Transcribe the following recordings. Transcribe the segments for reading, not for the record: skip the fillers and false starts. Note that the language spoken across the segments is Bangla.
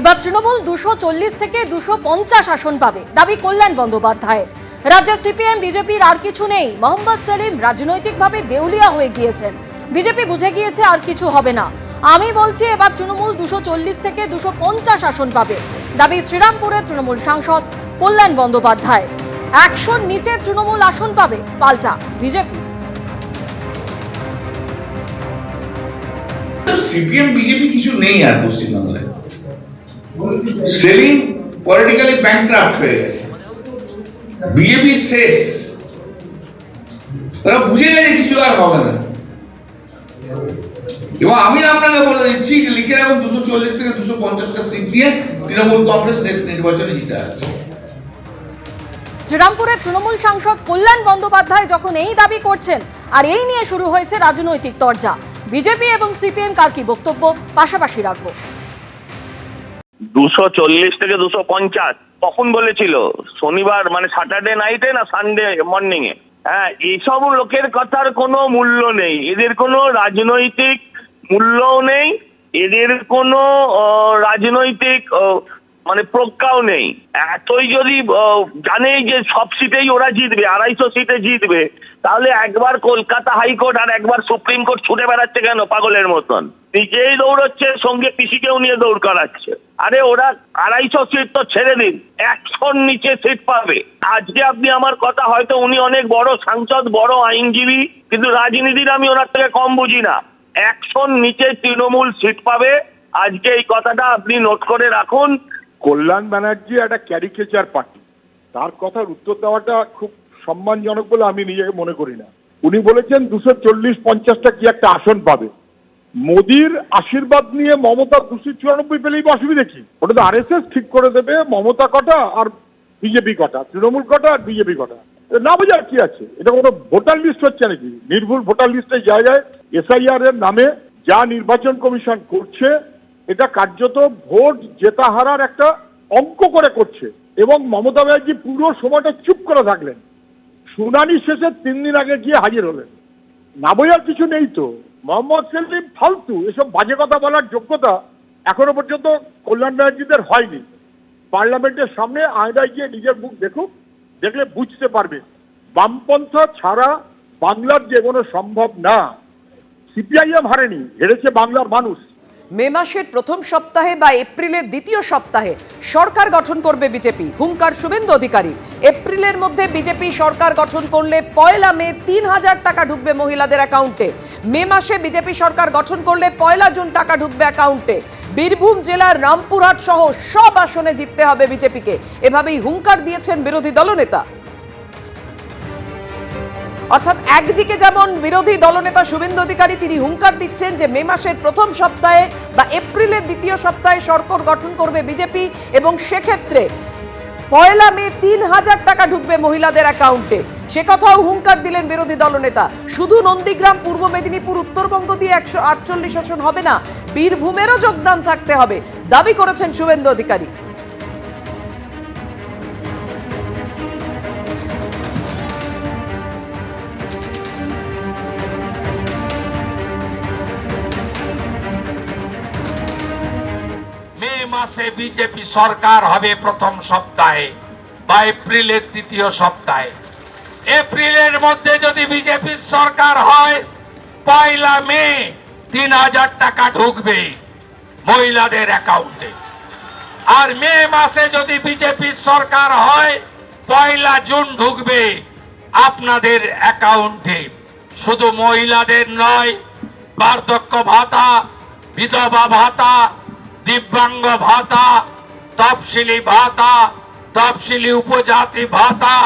এবার তৃণমূল 240 থেকে 250 আসন পাবে, দাবি কল্যাণ বন্দ্যোপাধ্যায়ের। রাজ্যে সিপিএম বিজেপির আর কিছু নেই। মোহাম্মদ সেলিম রাজনৈতিকভাবে দেউলিয়া হয়ে গিয়েছেন। বিজেপি বুঝে গিয়েছে আর কিছু হবে না। আমি বলছি এবার তৃণমূল 240 থেকে 250 আসন পাবে, দাবি শ্রীরামপুরের তৃণমূল সাংসদ কল্যাণ বন্দ্যোপাধ্যায়। 100 নিচে তৃণমূল আসন পাবে, পাল্টা বিজেপি। সিপিএম বিজেপি কিছু নেই আর পশ্চিমবাংলায়। সেলিম পলিটিক্যালি ব্যাংকরাপ্ট হয়ে গেছে, বিজেপি শেষ। তারা বুঝে গেছে কিছু আর হবে না। এবং আমি আপনাকে বলে দিচ্ছি যে লিখে রাখুন 240 থেকে 250টা সিট নিয়ে তৃণমূল কংগ্রেস নেক্সট নির্বাচনে জিতে আসছে। শ্রীরামপুরের তৃণমূল সাংসদ কল্যাণ বন্দ্যোপাধ্যায় যখন এই দাবি করছেন, আর এই নিয়ে শুরু হয়েছে রাজনৈতিক তরজা। বিজেপি এবং সিপিএম কার কি বক্তব্য পাশাপাশি রাখবো। 240 থেকে 250 কখন বলেছিল? শনিবার মানে স্যাটারডে নাইটে না সানডে মর্নিং এ? হ্যাঁ, এইসব লোকের কথার কোনো মূল্য নেই, এদের কোনো রাজনৈতিক মূল্যও নেই, এদের কোনো রাজনৈতিক মানে প্রজ্ঞাও নেই। এতই যদি জানেই যে সব সিটেই ওরা জিতবে, 250 সিটে জিতবে, তাহলে একবার কলকাতা হাইকোর্ট আর একবার সুপ্রিম কোর্ট ছুটে বেড়াচ্ছে কেন পাগলের মতন? নিজেই দৌড়চ্ছে, সঙ্গে পিসিকেও নিয়ে দৌড় করাচ্ছে। আরে ওরা 250 সিট তো ছেড়ে দিন, 100 নিচে সিট পাবে। আজকে আপনি আমার কথা, হয়তো উনি অনেক বড় সাংসদ, বড় আইনজীবী, কিন্তু রাজনীতির আমি ওনার থেকে কম বুঝি না। 100 নিচে তৃণমূল সিট পাবে। আজকে এই কথাটা আপনি নোট করে রাখুন। কল্যাণ ব্যানার্জি একটা ক্যারিকেচার পার্টি, তার কথার উত্তর দেওয়াটা খুব সম্মানজনক বলে আমি নিজেকে মনে করি না। উনি বলেছেন 240-50টা কি একটা আসন পাবে। মোদির আশীর্বাদ নিয়ে মমতা 294 পেলেই অসুবিধা কি? ওটা তো আরএসএস ঠিক করে দেবে মমতা কটা আর বিজেপি কটা, তৃণমূল কটা আর বিজেপি কটা। না বোঝার কি আছে? এটা কোনো ভোটার লিস্ট হচ্ছে নাকি? নির্ভুল ভোটার লিস্টের জায়গায় এসআইআর এর নামে যা নির্বাচন কমিশন করছে, এটা কার্যত ভোট জেতা হারার একটা অঙ্ক করে করছে। এবং মমতা ব্যানার্জি পুরো সময়টা চুপ করে থাকলেন, শুনানি শেষে 3 দিন আগে গিয়ে হাজির হলেন। না বোঝার কিছু নেই তো। মোহাম্মদ সেলিম ফালতু, এসব বাজে কথা বলার যোগ্যতা এখনো পর্যন্ত কল্যাণ ব্যানার্জিদের হয়নি। পার্লামেন্টের সামনে আয়নায় গিয়ে নিজের মুখ দেখুক, দেখলে বুঝতে পারবে বামপন্থা ছাড়া বাংলার যে কোনো সম্ভব না। সিপিআইএম হারেনি, হেরেছে বাংলার মানুষ। মে মাসের প্রথম সপ্তাহে বা এপ্রিলের দ্বিতীয় সপ্তাহে সরকার গঠন করবে বিজেপি, হুঙ্কার শুভেন্দু অধিকারী। এপ্রিলের মধ্যে বিজেপি সরকার গঠন করলে 1 মে 3000 টাকা ঢুকবে মহিলাদের অ্যাকাউন্টে। মে মাসে বিজেপি সরকার গঠন করলে 1 জুন টাকা ঢুকবে অ্যাকাউন্টে। বীরভূম জেলার রামপুরহাট সহ সব আসনে জিততে হবে বিজেপিকে, এভাবেই হুঙ্কার দিয়েছেন বিরোধী দলনেতা। অর্থাৎ একদিকে যেমন বিরোধী দলনেতা শুভেন্দু অধিকারী তিনি হুঙ্কার দিচ্ছেন যে মে মাসের প্রথম সপ্তাহে বা এপ্রিলের দ্বিতীয় সপ্তাহে সরকার গঠন করবে বিজেপি, এবং সেক্ষেত্রে 1 মে 3000 টাকা ঢুকবে মহিলাদের অ্যাকাউন্টে। সে কথাও হুঙ্কার দিলেন বিরোধী দলনেতা। শুধু নন্দীগ্রাম, পূর্ব মেদিনীপুর, উত্তরবঙ্গ দিয়ে 148 আসন হবে না, বীরভূমেরও যোগদান থাকতে হবে, দাবি করেছেন শুভেন্দু অধিকারী। মাসে বিজেপি সরকার হবে প্রথম সপ্তাহে বা এপ্রিলের তৃতীয় সপ্তাহে। এপ্রিলের মধ্যে যদি বিজেপির সরকার হয় 1 মে 3000 টাকা ঢুকবে মহিলাদের অ্যাকাউন্টে। আর মে মাসে যদি বিজেপির সরকার হয় 1 জুন ঢুকবে আপনাদের অ্যাকাউন্টে। শুধু মহিলাদের নয়, বার্ধক্য ভাতা, বিধবা ভাতা, দিব্যাঙ্গ ভাতা, তফসিলি ভাতা, তফসিলি উপজাতি ভাতা,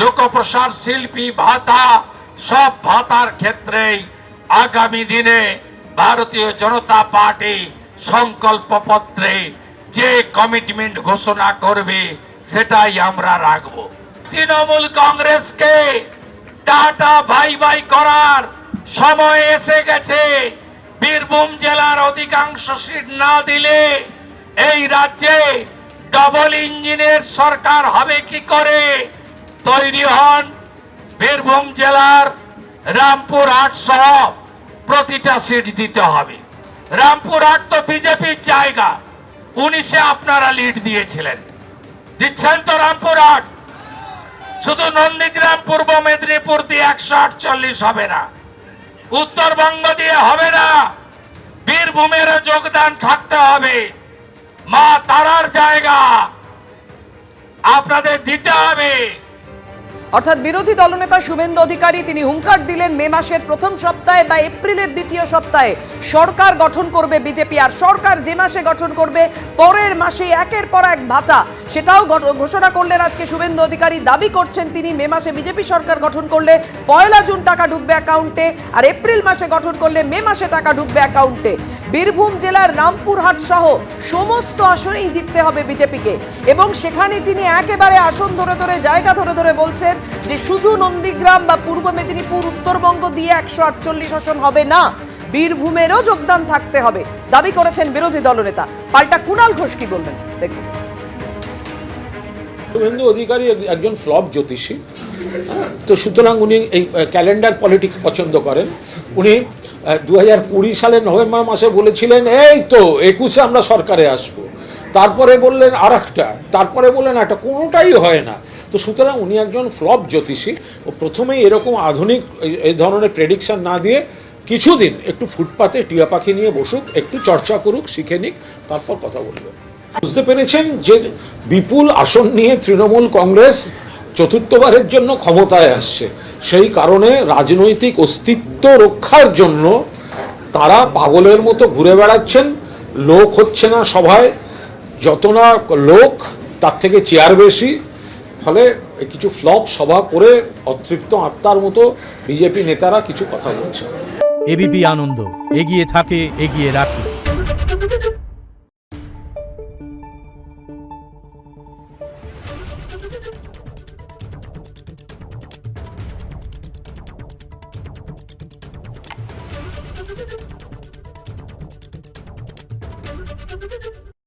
লোকপ্রসার শিল্পী ভাতা, সব ভাতার ক্ষেত্রেই আগামী দিনে ভারতীয় জনতা পার্টি সংকল্প পত্রে যে কমিটমেন্ট ঘোষণা করবে সেটাই আমরা রাখব। তৃণমূল কংগ্রেসকে টাটা বাই বাই করার সময় এসে গেছে। বীরভূম জেলার অধিকাংশ সিট না দিলে এই রাজ্যে ডবল ইঞ্জিনের সরকার হবে কি করে? তৈরি হন। বীরভূম জেলার রামপুরহাট সহ প্রতিটা সিট দিতে হবে। রামপুরহাট তো বিজেপির জায়গা, 19-এ আপনারা লিড দিয়েছিলেন, দিচ্ছেন তো রামপুরহাট, শুধু নন্দীগ্রাম পূর্ব মেদিনীপুর দিয়ে 148 হবে না, উত্তরবঙ্গ দিয়ে হবে না, বীরভূমেরও যোগদান থাকতে হবে। মা তারার জায়গা আপনাদের দিতে হবে। অর্থাৎ বিরোধী দলনেতা শুভেন্দু অধিকারী তিনি হুঙ্কার দিলেন মে মাসের প্রথম সপ্তাহে বা এপ্রিলের দ্বিতীয় সপ্তাহে সরকার গঠন করবে বিজেপি। আর সরকার যে মাসে গঠন করবে পরের মাসে একের পর এক ভাতা সেটাও ঘোষণা করলেন আজকে শুভেন্দু অধিকারী। দাবি করছেন তিনি মে মাসে বিজেপি সরকার গঠন করলে 1 জুন টাকা ঢুকবে অ্যাকাউন্টে, আর এপ্রিল মাসে গঠন করলে মে মাসে টাকা ঢুকবে অ্যাকাউন্টে। বীরভূম জেলার রামপুরহাট সহ সমস্ত আসনেই জিততে হবে বিজেপিকে, এবং সেখানে তিনি একেবারে আসন ধরে ধরে জায়গা ধরে ধরে বলছেন যে শুধু নন্দীগ্রাম বা পূর্ব মেদিনীপুর উত্তরবঙ্গ দিয়ে 148 আসন হবে না, বীরভূমেরও যোগদান থাকতে হবে দাবি করেছেন বিরোধী দলনেতা। পাল্টা কুণাল ঘোষ কি বললেন দেখুন। শুভেন্দু অধিকারী একজন ফ্লপ জ্যোতিষী, তো সুতরাং উনি এই ক্যালেন্ডার পলিটিক্স পছন্দ করেন। উনি 2020 সালের নভেম্বর মাসে বলেছিলেন এই তো 21-এ আমরা সরকারে আসব, তারপরে বললেন আর একটা, তারপরে বললেন একটা, কোনোটাই হয় না। তো সুতরাং উনি একজন ফ্লপ জ্যোতিষী। ও প্রথমেই এরকম আধুনিক এই ধরনের প্রেডিকশন না দিয়ে কিছুদিন একটু ফুটপাতে টিয়া পাখি নিয়ে বসুক, একটু চর্চা করুক, শিখে নিক, তারপর কথা বলবেন। বুঝতে পেরেছেন যে বিপুল আসন নিয়ে তৃণমূল কংগ্রেস চতুর্থবারের জন্য ক্ষমতায় আসছে, সেই কারণে রাজনৈতিক অস্তিত্ব রক্ষার জন্য তারা পাগলের মতো ঘুরে বেড়াচ্ছেন। লোক হচ্ছে না সভায়, যত না লোক তার থেকে চেয়ার বেশি, ফলে কিছু ফ্লপ সভা করে অতৃপ্ত আত্মার মতো বিজেপি নেতারা কিছু কথা বলছে। এবিপি আনন্দ, এগিয়ে থাকে, এগিয়ে রাখে।